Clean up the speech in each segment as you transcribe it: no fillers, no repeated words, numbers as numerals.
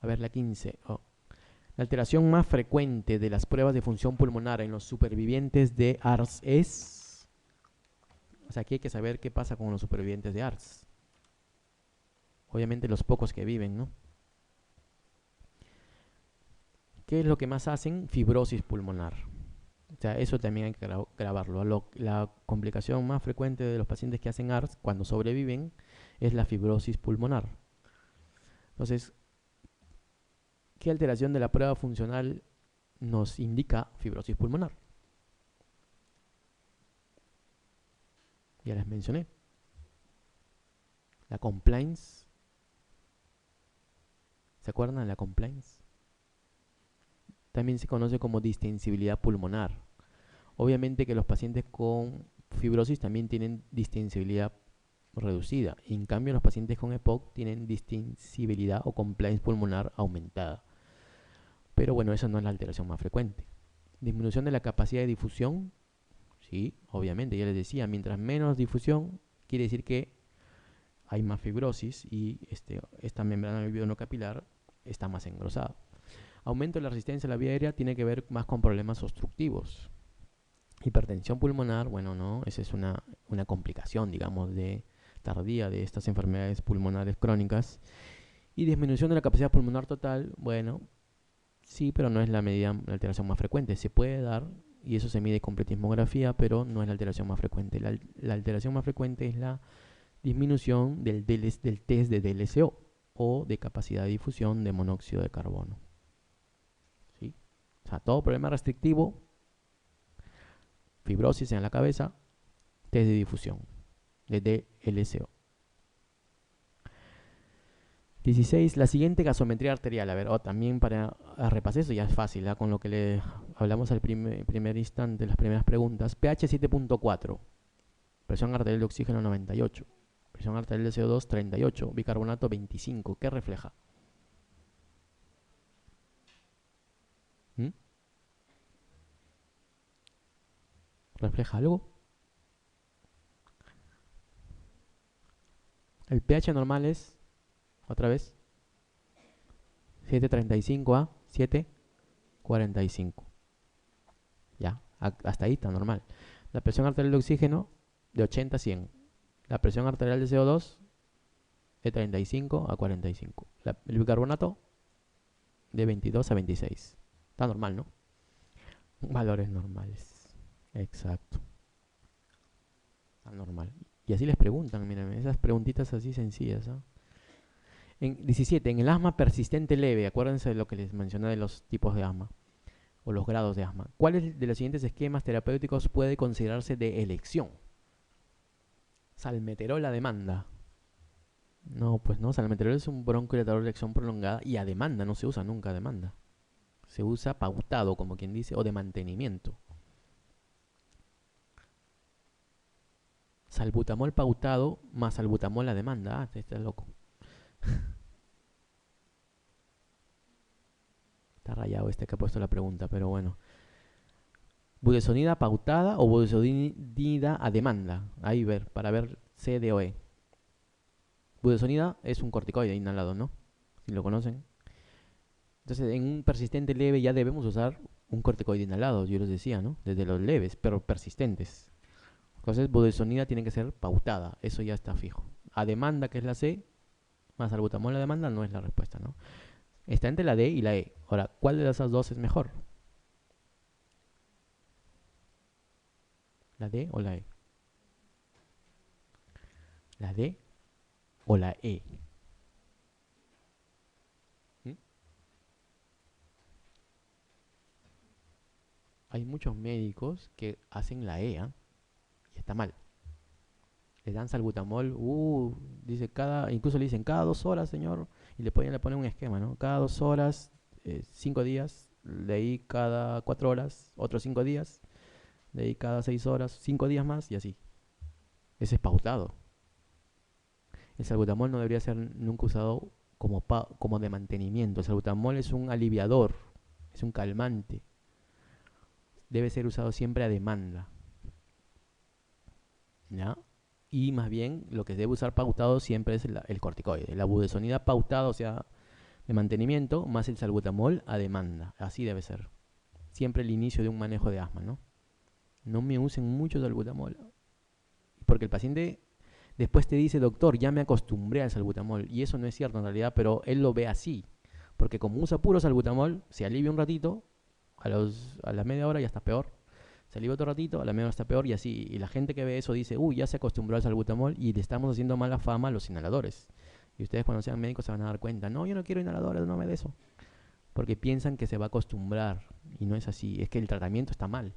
A ver, la 15. Oh. La alteración más frecuente de las pruebas de función pulmonar en los supervivientes de ARS es... O sea, aquí hay que saber qué pasa con los supervivientes de ARS. Obviamente los pocos que viven, ¿no? ¿Qué es lo que más hacen? Fibrosis pulmonar. O sea, eso también hay que grabarlo. La complicación más frecuente de los pacientes que hacen ARS cuando sobreviven es la fibrosis pulmonar. Entonces, ¿qué alteración de la prueba funcional nos indica fibrosis pulmonar? Ya les mencioné. La compliance. ¿Se acuerdan de la compliance? También se conoce como distensibilidad pulmonar. Obviamente que los pacientes con fibrosis también tienen distensibilidad reducida. En cambio, los pacientes con EPOC tienen distensibilidad o compliance pulmonar aumentada. Pero bueno, esa no es la alteración más frecuente. Disminución de la capacidad de difusión. Sí, obviamente, ya les decía, mientras menos difusión, quiere decir que hay más fibrosis y esta membrana del alveolo capilar está más engrosada. Aumento de la resistencia a la vía aérea tiene que ver más con problemas obstructivos. Hipertensión pulmonar, bueno, no, esa es una complicación, digamos, tardía de estas enfermedades pulmonares crónicas. Y disminución de la capacidad pulmonar total, bueno, sí, pero no es la alteración más frecuente. Se puede dar, y eso se mide con pletismografía, pero no es la alteración más frecuente. La alteración más frecuente es la disminución del test de DLCO o de capacidad de difusión de monóxido de carbono. ¿Sí? O sea, todo problema restrictivo, fibrosis en la cabeza, test de difusión de DLCO. 16. La siguiente gasometría arterial. A ver, también para repasar eso ya es fácil, con lo que le hablamos al primer instante, las primeras preguntas. pH 7.4, presión arterial de oxígeno 98, presión arterial de CO2 38, bicarbonato 25. ¿Qué refleja? ¿Mm? ¿Refleja algo? El pH normal es, otra vez, 7.35 a 7.45. Ya, hasta ahí está normal. La presión arterial de oxígeno de 80 a 100. La presión arterial de CO2 de 35 a 45. El bicarbonato de 22 a 26. Está normal, ¿no? Valores normales. Exacto. Está normal. Y así les preguntan, miren, esas preguntitas así sencillas. ¿Eh? En 17, en el asma persistente leve, acuérdense de lo que les mencioné de los tipos de asma o los grados de asma. ¿Cuáles de los siguientes esquemas terapéuticos puede considerarse de elección? Salmeterol a demanda. No, pues no, salmeterol es un broncohilatador de acción prolongada y a demanda, no se usa nunca a demanda. Se usa pautado, como quien dice, o de mantenimiento. Salbutamol pautado más salbutamol a demanda. Ah, este es loco. Está rayado este que ha puesto la pregunta, pero bueno. Budesonida pautada o budesonida a demanda. Ahí ver, para ver C, D o E. Budesonida es un corticoide inhalado, ¿no? Si lo conocen. Entonces, en un persistente leve ya debemos usar un corticoide inhalado, yo les decía, ¿no? Desde los leves, pero persistentes. Entonces, budesonida tiene que ser pautada, eso ya está fijo. A demanda, que es la C, más salbutamol a demanda, no es la respuesta, ¿no? Está entre la D y la E. Ahora, ¿cuál de esas dos es mejor? ¿La D o la E? ¿La D o la E? ¿Mm? Hay muchos médicos que hacen la E, ¿eh? Y está mal. Les dan salbutamol, dice incluso le dicen cada 2 horas, señor, y le ponen un esquema, ¿no? Cada 2 horas, 5 días, de ahí cada 4 horas, otros 5 días, de ahí cada 6 horas, 5 días más y así. Ese es pautado. El salbutamol no debería ser nunca usado como de mantenimiento. El salbutamol es un aliviador, es un calmante. Debe ser usado siempre a demanda. ¿Ya? Y más bien lo que se debe usar pautado siempre es el corticoide. La budesonida pautada, o sea, de mantenimiento más el salbutamol a demanda. Así debe ser. Siempre el inicio de un manejo de asma, ¿no? No me usen mucho salbutamol. Porque el paciente después te dice, doctor, ya me acostumbré al salbutamol. Y eso no es cierto en realidad, pero él lo ve así. Porque como usa puro salbutamol, se alivia un ratito, a la media hora ya está peor. Se alivia otro ratito, a la media hora está peor y así. Y la gente que ve eso dice, uy, ya se acostumbró al salbutamol y le estamos haciendo mala fama a los inhaladores. Y ustedes cuando sean médicos se van a dar cuenta, no, yo no quiero inhaladores, no me de eso. Porque piensan que se va a acostumbrar y no es así, es que el tratamiento está mal.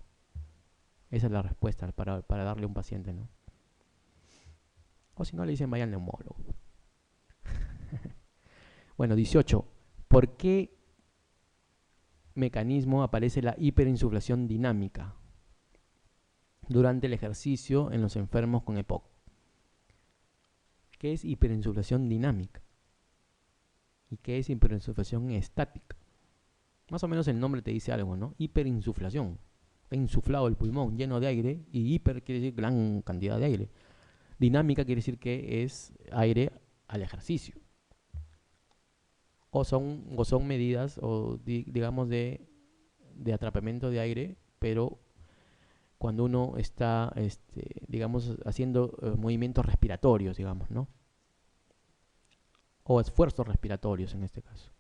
Esa es la respuesta para darle a un paciente, ¿no? O si no le dicen vaya al neumólogo. Bueno, 18. ¿Por qué mecanismo aparece la hiperinsuflación dinámica durante el ejercicio en los enfermos con EPOC? ¿Qué es hiperinsuflación dinámica? ¿Y qué es hiperinsuflación estática? Más o menos el nombre te dice algo, ¿no? Hiperinsuflación. Está insuflado el pulmón lleno de aire y hiper quiere decir gran cantidad de aire. Dinámica quiere decir que es aire al ejercicio. O son medidas, digamos, de atrapamiento de aire, pero cuando uno está, digamos, haciendo movimientos respiratorios, digamos, ¿no? O esfuerzos respiratorios en este caso.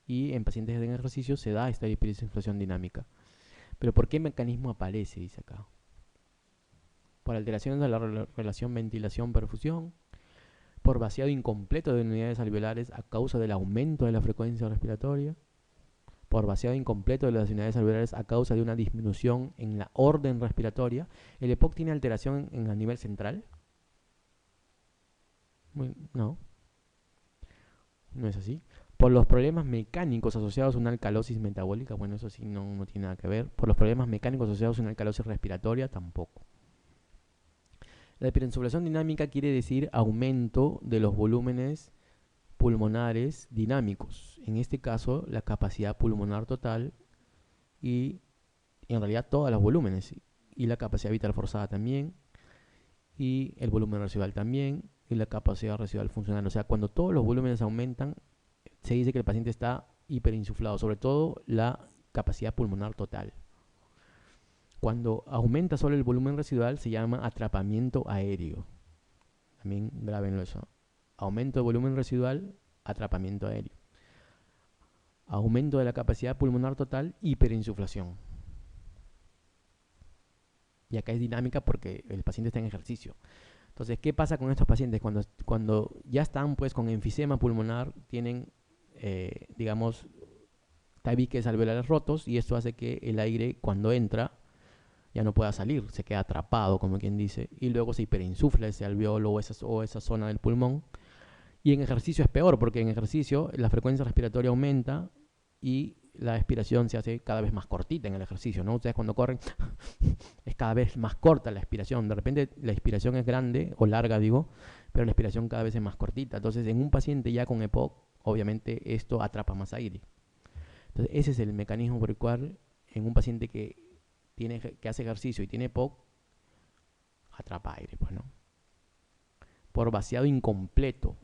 Y en pacientes en ejercicio se da esta hiperinflación dinámica. Pero ¿por qué mecanismo aparece? Dice acá. Por alteraciones de la relación ventilación-perfusión, por vaciado incompleto de unidades alveolares a causa del aumento de la frecuencia respiratoria, por vaciado incompleto de las unidades alveolares a causa de una disminución en la orden respiratoria. ¿El EPOC tiene alteración a nivel central? No, no es así. Por los problemas mecánicos asociados a una alcalosis metabólica, bueno, eso sí no tiene nada que ver. Por los problemas mecánicos asociados a una alcalosis respiratoria, tampoco. La hiperinsuflación dinámica quiere decir aumento de los volúmenes pulmonares dinámicos. En este caso, la capacidad pulmonar total y en realidad todos los volúmenes. Y la capacidad vital forzada también. Y el volumen residual también. Y la capacidad residual funcional. O sea, cuando todos los volúmenes aumentan, se dice que el paciente está hiperinsuflado. Sobre todo la capacidad pulmonar total. Cuando aumenta solo el volumen residual se llama atrapamiento aéreo. También grábenlo eso. Aumento de volumen residual, atrapamiento aéreo. Aumento de la capacidad pulmonar total, hiperinsuflación. Y acá es dinámica porque el paciente está en ejercicio. Entonces, ¿qué pasa con estos pacientes? Cuando ya están pues con enfisema pulmonar, tienen, digamos, tabiques alveolares rotos y esto hace que el aire cuando entra ya no pueda salir, se queda atrapado, como quien dice, y luego se hiperinsufla ese alveolo o esa zona del pulmón. Y en ejercicio es peor, porque en ejercicio la frecuencia respiratoria aumenta y la expiración se hace cada vez más cortita en el ejercicio, ¿no? Ustedes cuando corren es cada vez más corta la expiración. De repente la expiración es grande o larga, digo, pero la expiración cada vez es más cortita. Entonces, en un paciente ya con EPOC, obviamente esto atrapa más aire. Entonces, ese es el mecanismo por el cual en un paciente que hace ejercicio y tiene EPOC, atrapa aire, pues, ¿no? Por vaciado incompleto,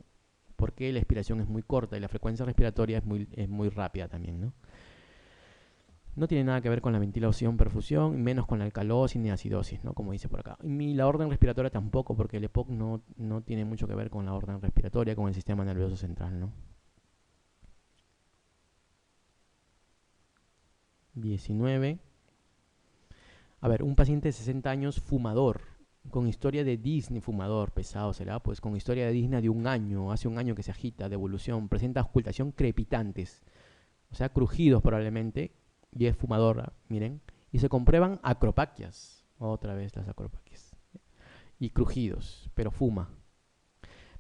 porque la expiración es muy corta y la frecuencia respiratoria es muy rápida también, ¿no? No tiene nada que ver con la ventilación, perfusión, menos con la alcalosis ni acidosis, ¿no? Como dice por acá. Y la orden respiratoria tampoco, porque el EPOC no tiene mucho que ver con la orden respiratoria, con el sistema nervioso central, ¿no? 19. A ver, un paciente de 60 años fumador, con historia de disney, fumador, pesado será, pues con historia de disney de un año, hace un año que se agita, de evolución, presenta auscultación crepitantes, o sea, crujidos probablemente, y es fumador, miren, y se comprueban acropaquias, otra vez las acropaquias, y crujidos, pero fuma.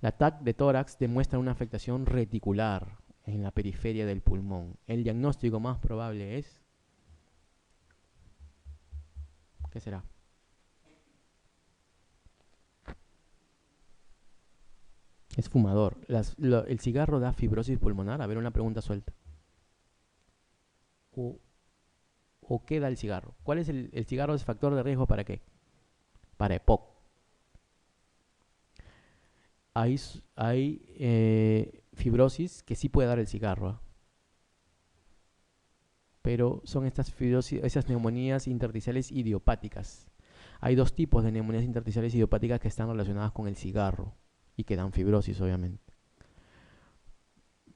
La TAC de tórax demuestra una afectación reticular en la periferia del pulmón. El diagnóstico más probable es... ¿Qué será? Es fumador. El cigarro da fibrosis pulmonar. A ver, una pregunta suelta. ¿O qué da el cigarro? ¿Cuál es el cigarro? ¿Es factor de riesgo para qué? Para EPOC. Hay fibrosis que sí puede dar el cigarro, ¿ah? Pero son estas fibrosis, esas neumonías intersticiales idiopáticas. Hay dos tipos de neumonías intersticiales idiopáticas que están relacionadas con el cigarro y que dan fibrosis, obviamente.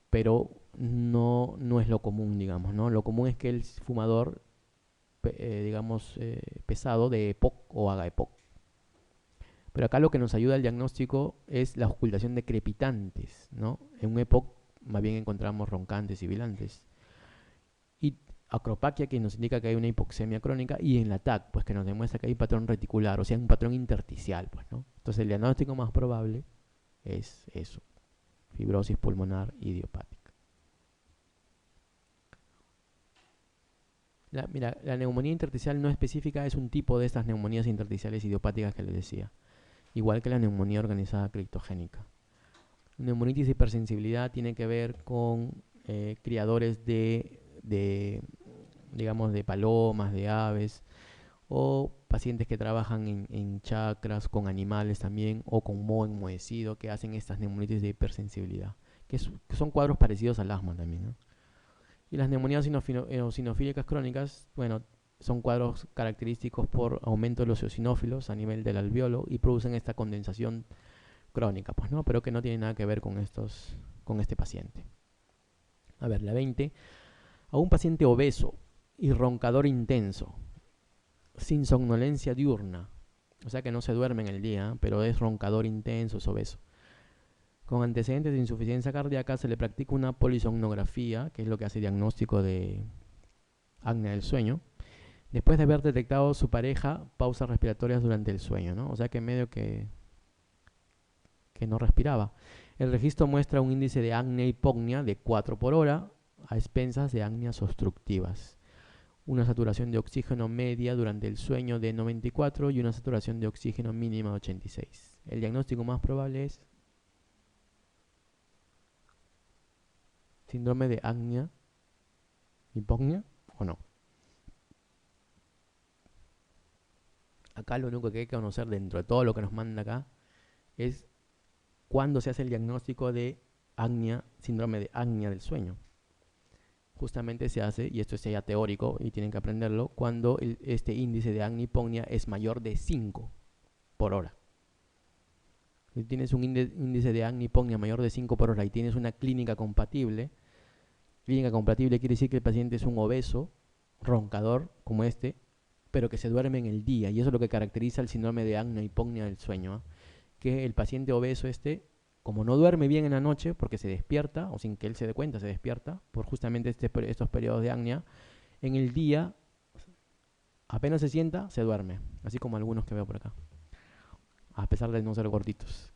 Pero no es lo común, digamos, ¿no? Lo común es que el fumador, digamos, pesado de EPOC o haga EPOC. Pero acá lo que nos ayuda al diagnóstico es la ocultación de crepitantes, ¿no? En un EPOC más bien encontramos roncantes y sibilantes. Y acropaquia, que nos indica que hay una hipoxemia crónica, y en la TAC, pues que nos demuestra que hay un patrón reticular, o sea, un patrón intersticial, pues, ¿no? Entonces el diagnóstico más probable es eso, fibrosis pulmonar idiopática. Mira, la neumonía intersticial no específica es un tipo de estas neumonías intersticiales idiopáticas que les decía, igual que la neumonía organizada criptogénica. Neumonitis hipersensibilidad tiene que ver con criadores digamos, de palomas, de aves, o pacientes que trabajan en chacras con animales también, o con moho enmohecido, que hacen estas neumonitis de hipersensibilidad, que son cuadros parecidos al asma también, ¿no? Y las neumonías eosinofílicas crónicas, bueno, son cuadros característicos por aumento de los eosinófilos a nivel del alveolo y producen esta condensación crónica, pues, ¿no? Pero que no tiene nada que ver con este paciente. A ver, la 20. A un paciente obeso y roncador intenso, sin somnolencia diurna, o sea que no se duerme en el día, pero es roncador intenso, es obeso, con antecedentes de insuficiencia cardíaca, se le practica una polisomnografía, que es lo que hace diagnóstico de apnea del sueño, después de haber detectado su pareja pausas respiratorias durante el sueño, ¿no? O sea que medio que no respiraba. El registro muestra un índice de apnea-hipognia de 4 por hora a expensas de apneas obstructivas. Una saturación de oxígeno media durante el sueño de 94 y una saturación de oxígeno mínima de 86. El diagnóstico más probable es síndrome de apnea-hipognia o no. Acá lo único que hay que conocer dentro de todo lo que nos manda acá es cuándo se hace el diagnóstico de apnea, síndrome de apnea del sueño. Justamente se hace, y esto es ya teórico y tienen que aprenderlo, cuando este índice de apnea-hipognia es mayor de 5 por hora. Si tienes un índice de apnea-hipognia mayor de 5 por hora y tienes una clínica compatible quiere decir que el paciente es un obeso, roncador como este, pero que se duerme en el día, y eso es lo que caracteriza el síndrome de apnea-hipognia del sueño, ¿eh? Que el paciente obeso como no duerme bien en la noche, porque se despierta, o sin que él se dé cuenta, se despierta, por justamente estos periodos de apnea, en el día, apenas se sienta, se duerme, así como algunos que veo por acá, a pesar de no ser gorditos.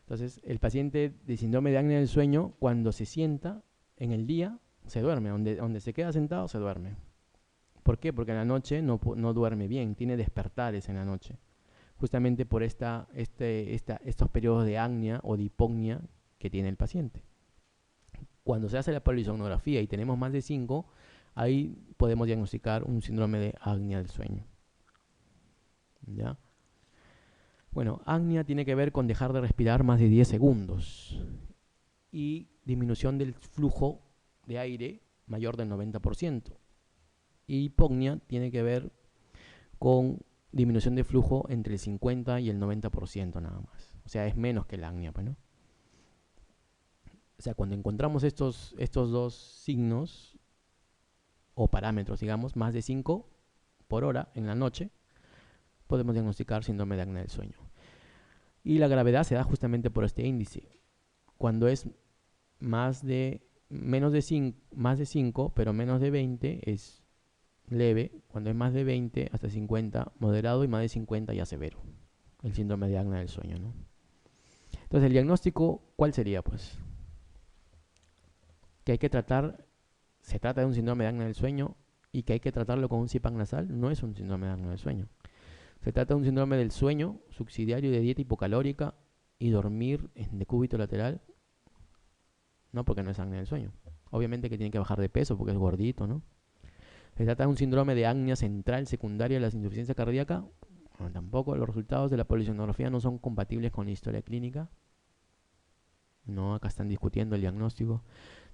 Entonces, el paciente de síndrome de apnea del sueño, cuando se sienta en el día, se duerme, donde se queda sentado, se duerme. ¿Por qué? Porque en la noche no duerme bien, tiene despertares en la noche, justamente por estos periodos de apnea o de hipognia que tiene el paciente. Cuando se hace la polisomnografía y tenemos más de 5, ahí podemos diagnosticar un síndrome de apnea del sueño. ¿Ya? Bueno, apnea tiene que ver con dejar de respirar más de 10 segundos y disminución del flujo de aire mayor del 90%. Y hipognia tiene que ver con disminución de flujo entre el 50 y el 90% nada más. O sea, es menos que la apnea, pues, ¿no? O sea, cuando encontramos estos dos signos o parámetros, digamos, más de 5 por hora en la noche, podemos diagnosticar síndrome de apnea del sueño. Y la gravedad se da justamente por este índice. Cuando es más de 5, pero menos de 20 es leve. Cuando es más de 20 hasta 50, moderado, y más de 50 ya severo. El síndrome de apnea del sueño, ¿no? Entonces, el diagnóstico, ¿cuál sería? Pues que hay que tratar, se trata de un síndrome de apnea del sueño y que hay que tratarlo con un CPAP nasal. No es un síndrome de apnea del sueño. Se trata de un síndrome del sueño subsidiario de dieta hipocalórica y dormir en decúbito lateral. No, porque no es apnea del sueño. Obviamente que tiene que bajar de peso porque es gordito, ¿no? Se trata de un síndrome de apnea central secundaria de la insuficiencia cardíaca. Bueno, tampoco. Los resultados de la polisomnografía no son compatibles con la historia clínica. No, acá están discutiendo el diagnóstico.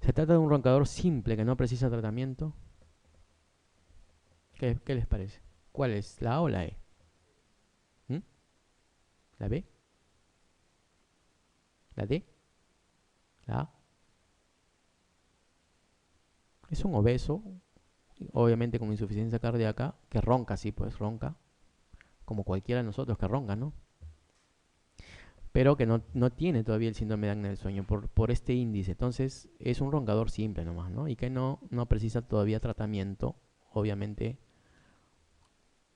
Se trata de un roncador simple que no precisa tratamiento. ¿Qué les parece? ¿Cuál es? ¿La A o la E? ¿Mm? ¿La B? ¿La D? ¿La A? Es un obeso, obviamente con insuficiencia cardíaca, que ronca, sí, pues ronca, como cualquiera de nosotros que ronca, ¿no? Pero que no tiene todavía el síndrome de apnea del sueño por este índice. Entonces es un roncador simple nomás, ¿no? Y que no precisa todavía tratamiento, obviamente,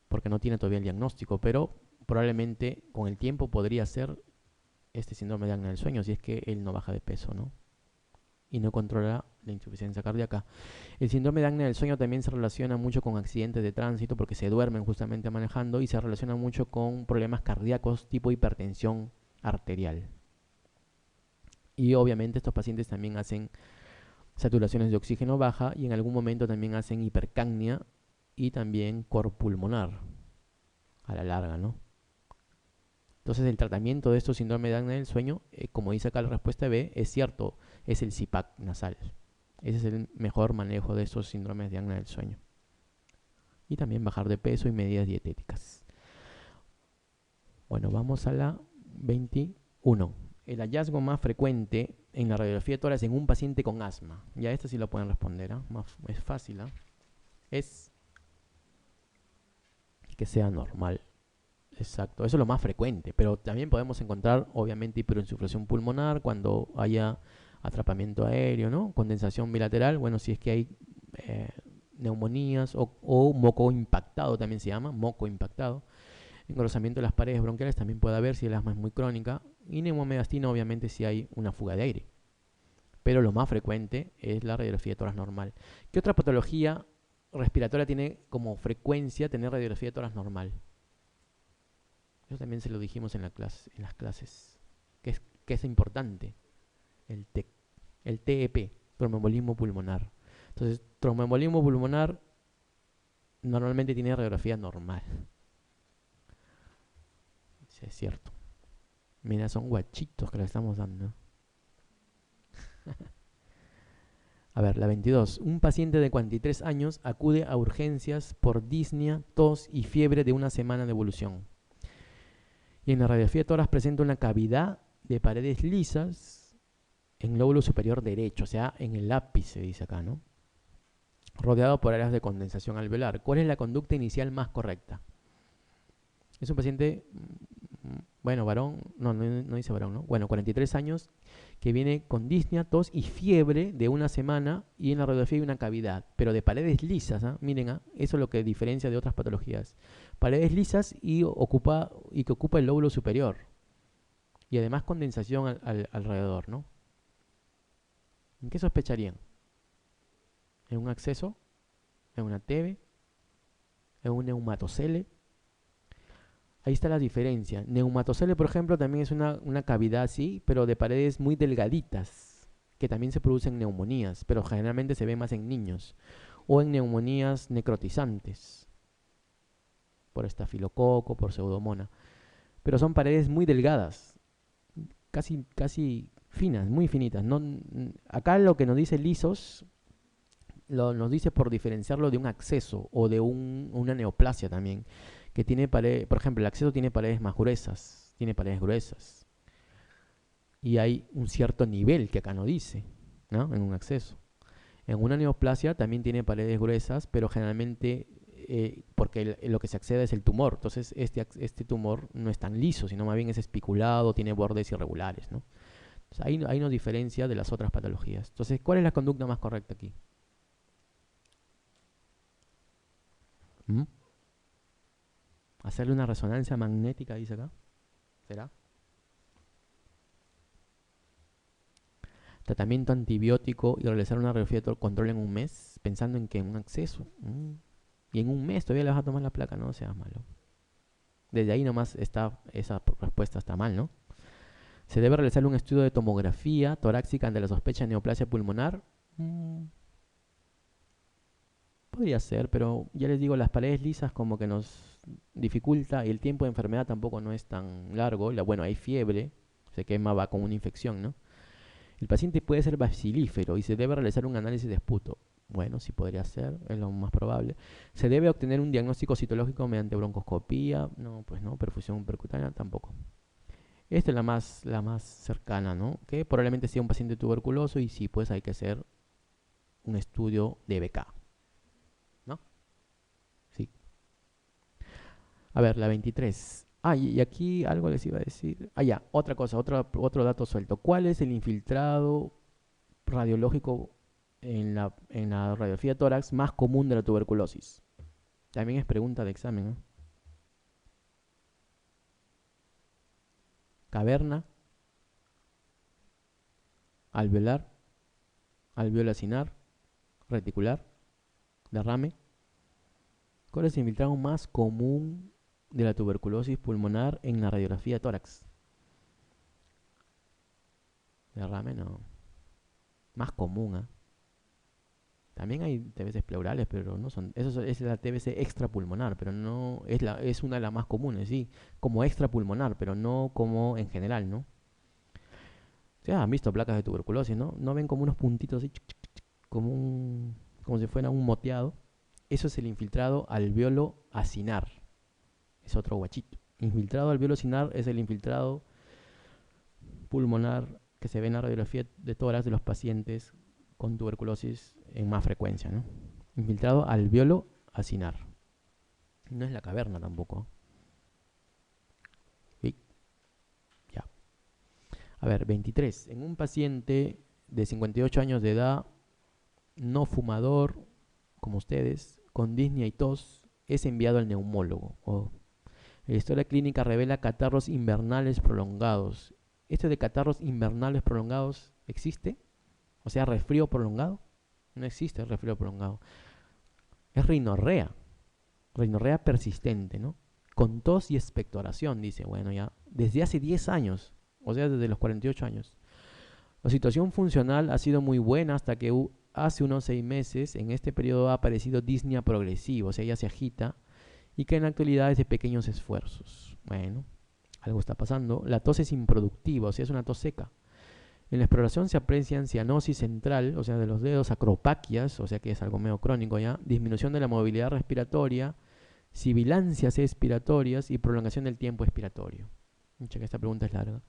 porque no tiene todavía el diagnóstico, pero probablemente con el tiempo podría ser este síndrome de apnea del sueño si es que él no baja de peso, ¿no? Y no controla la insuficiencia cardíaca. El síndrome de apnea del sueño también se relaciona mucho con accidentes de tránsito porque se duermen justamente manejando y se relaciona mucho con problemas cardíacos tipo hipertensión arterial. Y obviamente estos pacientes también hacen saturaciones de oxígeno baja y en algún momento también hacen hipercapnia y también cor pulmonar a la larga, ¿no? Entonces el tratamiento de estos síndrome de apnea del sueño, como dice acá la respuesta B, es cierto, es el CPAP nasal. Ese es el mejor manejo de estos síndromes de apnea del sueño. Y también bajar de peso y medidas dietéticas. Bueno, vamos a la 21. El hallazgo más frecuente en la radiografía de tórax en un paciente con asma. Ya esto sí lo pueden responder, ¿eh? Es fácil, ¿eh? Es que sea normal. Exacto, eso es lo más frecuente, pero también podemos encontrar obviamente hiperinsuflación pulmonar cuando haya atrapamiento aéreo, ¿no? Condensación bilateral, bueno, si es que hay eh, neumonías o moco impactado también se llama, moco impactado. Engrosamiento de las paredes bronquiales también puede haber si el asma es muy crónica. Y neumomedastina obviamente si hay una fuga de aire. Pero lo más frecuente es la radiografía de tórax normal. ¿Qué otra patología respiratoria tiene como frecuencia tener radiografía de tórax normal? Eso también se lo dijimos en las clases. Que es importante. El TEC, el TEP, tromboembolismo pulmonar. Entonces, tromboembolismo pulmonar normalmente tiene radiografía normal. Sí, es cierto. Mira, son guachitos que le estamos dando. A ver, la 22. Un paciente de 43 años acude a urgencias por disnea, tos y fiebre de una semana de evolución. Y en la radiografía de tórax presenta una cavidad de paredes lisas en lóbulo superior derecho, o sea, en el ápice, dice acá, ¿no? Rodeado por áreas de condensación alveolar. ¿Cuál es la conducta inicial más correcta? Es un paciente, bueno, varón, no dice varón, ¿no? Bueno, 43 años, que viene con disnea, tos y fiebre de una semana y en la radiografía hay una cavidad, pero de paredes lisas, ¿eh? Miren, ¿eh? Eso es lo que diferencia de otras patologías. Paredes lisas y que ocupa el lóbulo superior y además condensación alrededor, ¿no? ¿En qué sospecharían? ¿En un acceso? ¿En una TB? ¿En un neumatocele? Ahí está la diferencia. Neumatocele, por ejemplo, también es una cavidad así, pero de paredes muy delgaditas, que también se producen neumonías, pero generalmente se ve más en niños, o en neumonías necrotizantes, por estafilococo, por pseudomona. Pero son paredes muy delgadas, casi finas, muy finitas. No, acá lo que nos dice lisos, nos dice por diferenciarlo de un acceso o de una neoplasia también que tiene paredes, por ejemplo, el acceso tiene paredes más gruesas, tiene paredes gruesas. Y hay un cierto nivel que acá no dice, ¿no? En un acceso. En una neoplasia también tiene paredes gruesas, pero generalmente porque lo que se accede es el tumor. Entonces este tumor no es tan liso, sino más bien es espiculado, tiene bordes irregulares, ¿no? Entonces, ahí nos diferencia de las otras patologías. Entonces, ¿cuál es la conducta más correcta aquí? ¿Mm? Hacerle una resonancia magnética, dice acá. ¿Será? Tratamiento antibiótico y realizar una radiografía de control en un mes, pensando en que en un acceso. Y en un mes todavía le vas a tomar la placa, no seas malo. Desde ahí nomás está, esa respuesta está mal, ¿no? Se debe realizar un estudio de tomografía torácica ante la sospecha de neoplasia pulmonar. Podría ser, pero ya les digo, las paredes lisas como que nos dificulta y el tiempo de enfermedad tampoco no es tan largo. Bueno, hay fiebre, se quema, va con una infección, ¿no? El paciente puede ser bacilífero y se debe realizar un análisis de esputo. Bueno, sí podría ser, es lo más probable. ¿Se debe obtener un diagnóstico citológico mediante broncoscopía? No, pues no, perfusión percutánea tampoco. Esta es la más cercana, ¿no? Que probablemente sea un paciente tuberculoso y sí, pues hay que hacer un estudio de BK, ¿no? Sí. A ver, la 23. Ah, y aquí algo les iba a decir. Ah, ya, otra cosa, otro dato suelto. ¿Cuál es el infiltrado radiológico en la radiografía de tórax más común de la tuberculosis? También es pregunta de examen, ¿no? Caverna, alveolar, alveolo-acinar, reticular, derrame. ¿Cuál es el infiltrado más común de la tuberculosis pulmonar en la radiografía de tórax? Derrame no. Más común, ¿ah? También hay TBCs pleurales, pero no son. Eso es la TBC extrapulmonar, pero no es una de las más comunes, sí, como extrapulmonar, pero no como en general, ¿no? O sea, han visto placas de tuberculosis, ¿no? No ven como unos puntitos así, como si fuera un moteado. Eso es el infiltrado alveolo acinar. Es otro guachito. Infiltrado alveolo acinar es el infiltrado pulmonar que se ve en la radiografía de tórax de los pacientes con tuberculosis en más frecuencia, ¿no? Infiltrado alveolo acinar. No es la caverna tampoco. Sí, ya. A ver, 23. En un paciente de 58 años de edad, no fumador, como ustedes, con disnea y tos, es enviado al neumólogo. La historia clínica revela catarros invernales prolongados. ¿Esto de catarros invernales prolongados existe? O sea, resfrío prolongado. No existe resfrío prolongado. Es rinorrea persistente, ¿no? Con tos y expectoración, dice, bueno, ya, desde hace 10 años, o sea, desde los 48 años. La situación funcional ha sido muy buena hasta que hace unos 6 meses, en este periodo ha aparecido disnea progresiva, o sea, ya se agita, y que en la actualidad es de pequeños esfuerzos. Bueno, algo está pasando. La tos es improductiva, o sea, es una tos seca. En la exploración se aprecian cianosis central, o sea, de los dedos, acropaquias, o sea que es algo medio crónico ya, disminución de la movilidad respiratoria, sibilancias expiratorias y prolongación del tiempo expiratorio. Mucha que esta pregunta es larga.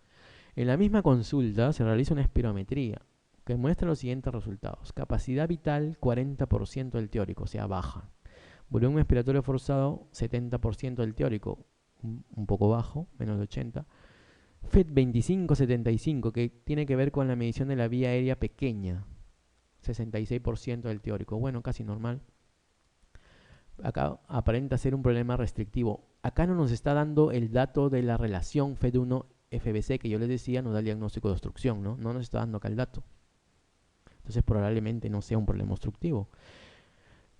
En la misma consulta se realiza una espirometría que muestra los siguientes resultados. Capacidad vital 40% del teórico, o sea, baja. Volumen expiratorio forzado 70% del teórico, un poco bajo, menos de 80. FET 25-75, que tiene que ver con la medición de la vía aérea pequeña, 66% del teórico. Bueno, casi normal. Acá aparenta ser un problema restrictivo. Acá no nos está dando el dato de la relación FET1-FBC que yo les decía, nos da el diagnóstico de obstrucción, ¿no? No nos está dando acá el dato. Entonces probablemente no sea un problema obstructivo.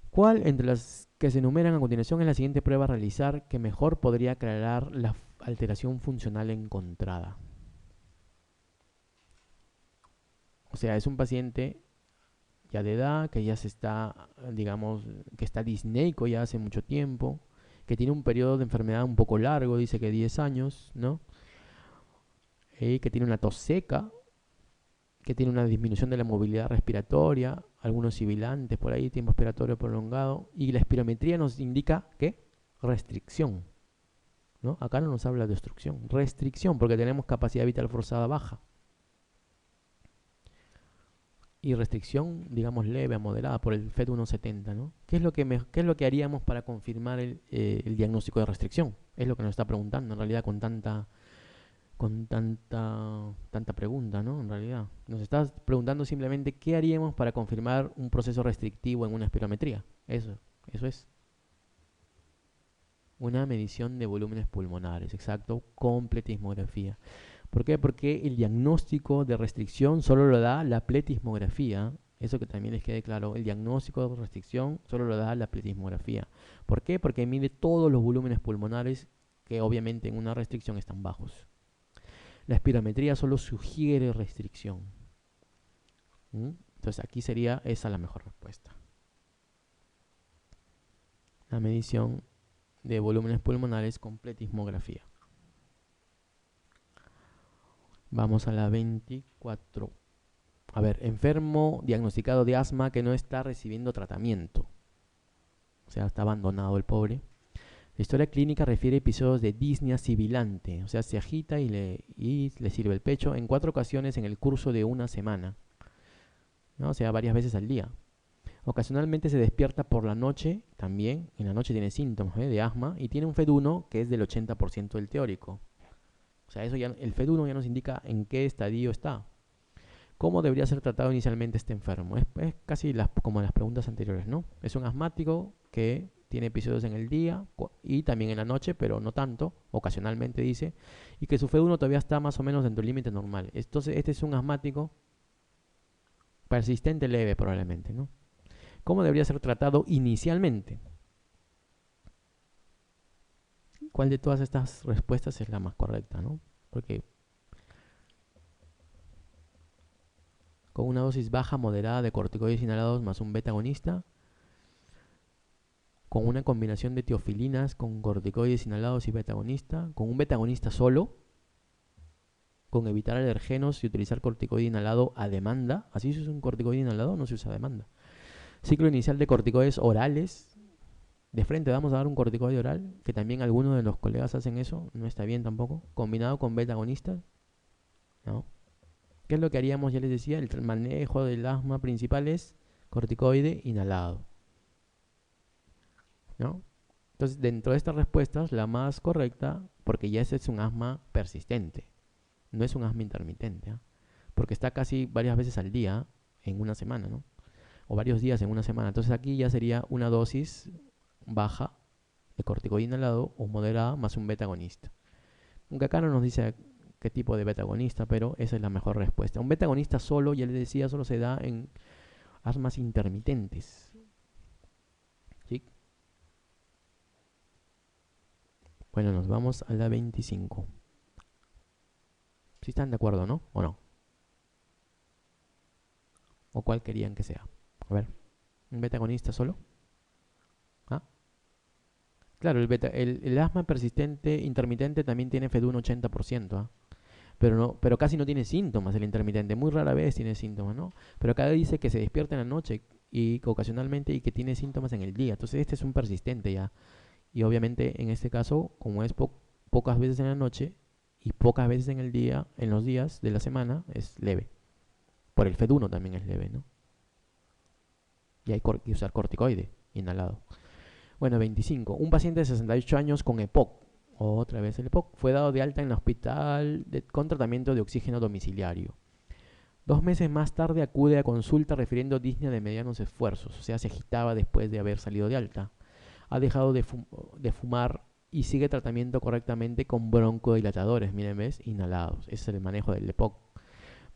¿Cuál entre las que se enumeran a continuación es la siguiente prueba a realizar que mejor podría aclarar la alteración funcional encontrada? O sea, es un paciente ya de edad, que ya se está, digamos, que está disneico ya hace mucho tiempo, que tiene un periodo de enfermedad un poco largo, dice que 10 años, ¿no? Que tiene una tos seca, que tiene una disminución de la movilidad respiratoria, algunos sibilantes por ahí, tiempo expiratorio prolongado, y la espirometría nos indica ¿qué? Restricción, ¿no? Acá no nos habla de obstrucción, restricción, porque tenemos capacidad vital forzada baja. Y restricción, digamos, leve a moderada por el FET 170, ¿no? ¿Qué es lo que haríamos para confirmar el diagnóstico de restricción? Es lo que nos está preguntando en realidad con tanta pregunta, ¿no? En realidad, nos está preguntando simplemente qué haríamos para confirmar un proceso restrictivo en una espirometría. Eso es. Una medición de volúmenes pulmonares, exacto, con pletismografía. ¿Por qué? Porque el diagnóstico de restricción solo lo da la pletismografía. Eso que también les quede claro. El diagnóstico de restricción solo lo da la pletismografía. ¿Por qué? Porque mide todos los volúmenes pulmonares que obviamente en una restricción están bajos. La espirometría solo sugiere restricción. Entonces aquí sería esa la mejor respuesta. La medición de volúmenes pulmonares con pletismografía. Vamos a la 24. A ver, enfermo diagnosticado de asma que no está recibiendo tratamiento. O sea, está abandonado el pobre. La historia clínica refiere episodios de disnea sibilante, o sea, se agita y le sirve el pecho en 4 ocasiones en el curso de una semana, ¿no? O sea, varias veces al día. Ocasionalmente se despierta por la noche, también en la noche tiene síntomas de asma y tiene un FED1 que es del 80% del teórico. O sea, eso ya, el FED1 ya nos indica en qué estadio está. ¿Cómo debería ser tratado inicialmente este enfermo? Es casi como las preguntas anteriores, ¿no? Es un asmático que tiene episodios en el día y también en la noche, pero no tanto, ocasionalmente dice, y que su FED1 todavía está más o menos dentro del límite normal. Entonces, este es un asmático persistente leve probablemente, ¿no? ¿Cómo debería ser tratado inicialmente? ¿Cuál de todas estas respuestas es la más correcta, no? Porque con una dosis baja moderada de corticoides inhalados más un beta agonista, con una combinación de teofilinas con corticoides inhalados y beta agonista, con un beta agonista solo, con evitar alergenos y utilizar corticoide inhalado a demanda. Así se usa un corticoide inhalado, no se usa a demanda. Ciclo inicial de corticoides orales. De frente vamos a dar un corticoide oral, que también algunos de los colegas hacen eso, no está bien tampoco, combinado con beta agonistas, ¿no? ¿Qué es lo que haríamos? Ya les decía, el manejo del asma principal es corticoide inhalado, ¿no? Entonces, dentro de estas respuestas, la más correcta, porque ya ese es un asma persistente, no es un asma intermitente, ¿eh? Porque está casi varias veces al día en una semana, ¿no? O varios días en una semana. Entonces aquí ya sería una dosis baja de corticoide inhalado o moderada más un beta agonista. Aunque acá no nos dice qué tipo de beta agonista, pero esa es la mejor respuesta. Un beta agonista solo, ya les decía, solo se da en asmas intermitentes. ¿Sí? Bueno, nos vamos a la 25. ¿Sí están de acuerdo, no? ¿O no? ¿O cuál querían que sea? A ver, ¿un beta agonista solo? ¿Ah? Claro, el asma persistente intermitente también tiene FED1 80%, ¿ah? Pero casi no tiene síntomas el intermitente, muy rara vez tiene síntomas, ¿no? Pero acá dice que se despierta en la noche y ocasionalmente y que tiene síntomas en el día. Entonces este es un persistente ya. Y obviamente en este caso, como es pocas veces en la noche y pocas veces en el día, en los días de la semana, es leve. Por el FED1 también es leve, ¿no? Y hay que usar corticoide inhalado. Bueno, 25. Un paciente de 68 años con EPOC, otra vez el EPOC, fue dado de alta en el hospital con tratamiento de oxígeno domiciliario. 2 meses más tarde acude a consulta refiriendo disnea de medianos esfuerzos, o sea, se agitaba después de haber salido de alta. Ha dejado de fumar y sigue tratamiento correctamente con broncodilatadores, miren, ¿ves? Inhalados. Ese es el manejo del EPOC.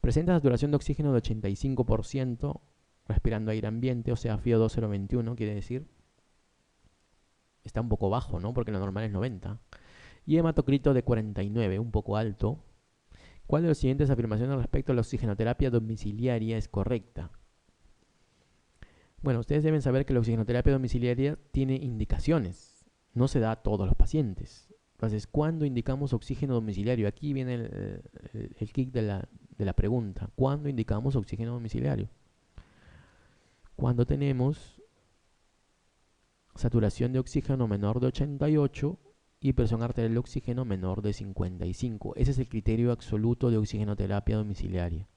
Presenta saturación de oxígeno de 85%, respirando aire ambiente, o sea, FIO 2021, quiere decir, está un poco bajo, ¿no? Porque lo normal es 90. Y hematocrito de 49, un poco alto. ¿Cuál de las siguientes afirmaciones respecto a la oxigenoterapia domiciliaria es correcta? Bueno, ustedes deben saber que la oxigenoterapia domiciliaria tiene indicaciones. No se da a todos los pacientes. Entonces, ¿cuándo indicamos oxígeno domiciliario? Aquí viene el kick de la pregunta. ¿Cuándo indicamos oxígeno domiciliario? Cuando tenemos saturación de oxígeno menor de 88 y presión arterial de oxígeno menor de 55. Ese es el criterio absoluto de oxigenoterapia domiciliaria.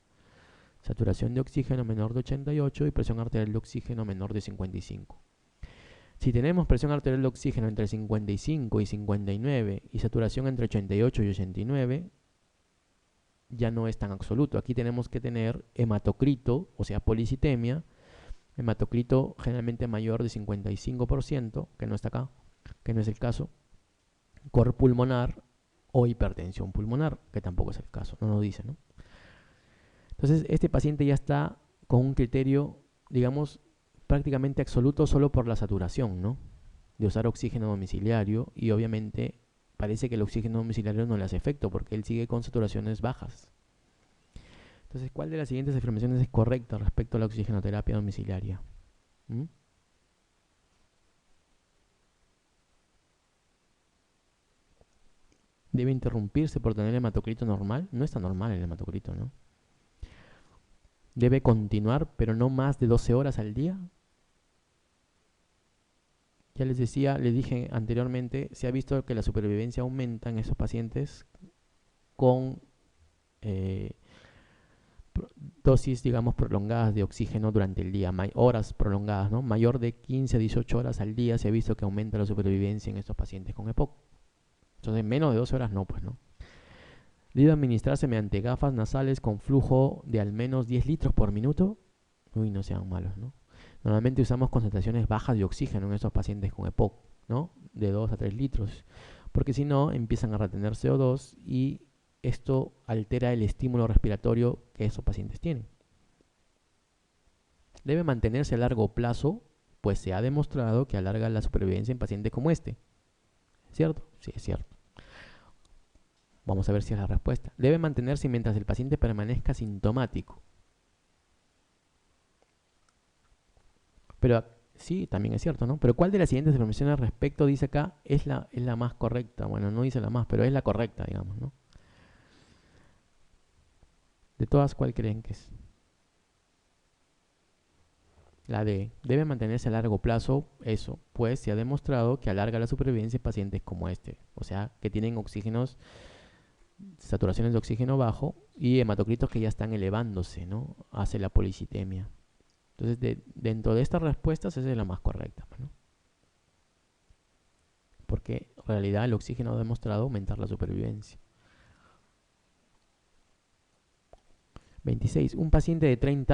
Saturación de oxígeno menor de 88 y presión arterial de oxígeno menor de 55. Si tenemos presión arterial de oxígeno entre 55 y 59 y saturación entre 88 y 89, ya no es tan absoluto. Aquí tenemos que tener hematocrito, o sea, policitemia, hematocrito generalmente mayor de 55%, que no está acá, que no es el caso, cor pulmonar o hipertensión pulmonar, que tampoco es el caso, no nos dice, ¿no? Entonces, este paciente ya está con un criterio, digamos, prácticamente absoluto solo por la saturación, ¿no? De usar oxígeno domiciliario y obviamente parece que el oxígeno domiciliario no le hace efecto porque él sigue con saturaciones bajas. Entonces, ¿cuál de las siguientes afirmaciones es correcta respecto a la oxigenoterapia domiciliaria? ¿Mm? ¿Debe interrumpirse por tener hematocrito normal? No está normal el hematocrito, ¿no? Debe continuar, pero no más de 12 horas al día. Ya les decía, les dije anteriormente, se ha visto que la supervivencia aumenta en esos pacientes con eh, dosis, digamos, prolongadas de oxígeno durante el día, horas prolongadas, ¿no? Mayor de 15 a 18 horas al día se ha visto que aumenta la supervivencia en estos pacientes con EPOC. Entonces, menos de 12 horas no, pues no. Debe administrarse mediante gafas nasales con flujo de al menos 10 litros por minuto. Uy, no sean malos, ¿no? Normalmente usamos concentraciones bajas de oxígeno en estos pacientes con EPOC, ¿no? De 2 a 3 litros. Porque si no, empiezan a retener CO2 y esto altera el estímulo respiratorio que esos pacientes tienen. Debe mantenerse a largo plazo, pues se ha demostrado que alarga la supervivencia en pacientes como este. ¿Cierto? Sí, es cierto. Vamos a ver si es la respuesta. Debe mantenerse mientras el paciente permanezca sintomático. Pero sí, también es cierto, ¿no? Pero ¿cuál de las siguientes afirmaciones al respecto dice acá es la más correcta? Bueno, no dice la más, pero es la correcta, digamos, ¿no? De todas, ¿cuál creen que es? La D. Debe mantenerse a largo plazo, eso, pues se ha demostrado que alarga la supervivencia en pacientes como este. O sea, que tienen oxígenos, saturaciones de oxígeno bajo y hematocritos que ya están elevándose, ¿no? Hace la policitemia. Entonces, dentro de estas respuestas, esa es la más correcta, ¿no? Porque en realidad el oxígeno ha demostrado aumentar la supervivencia. 26. Un paciente de 30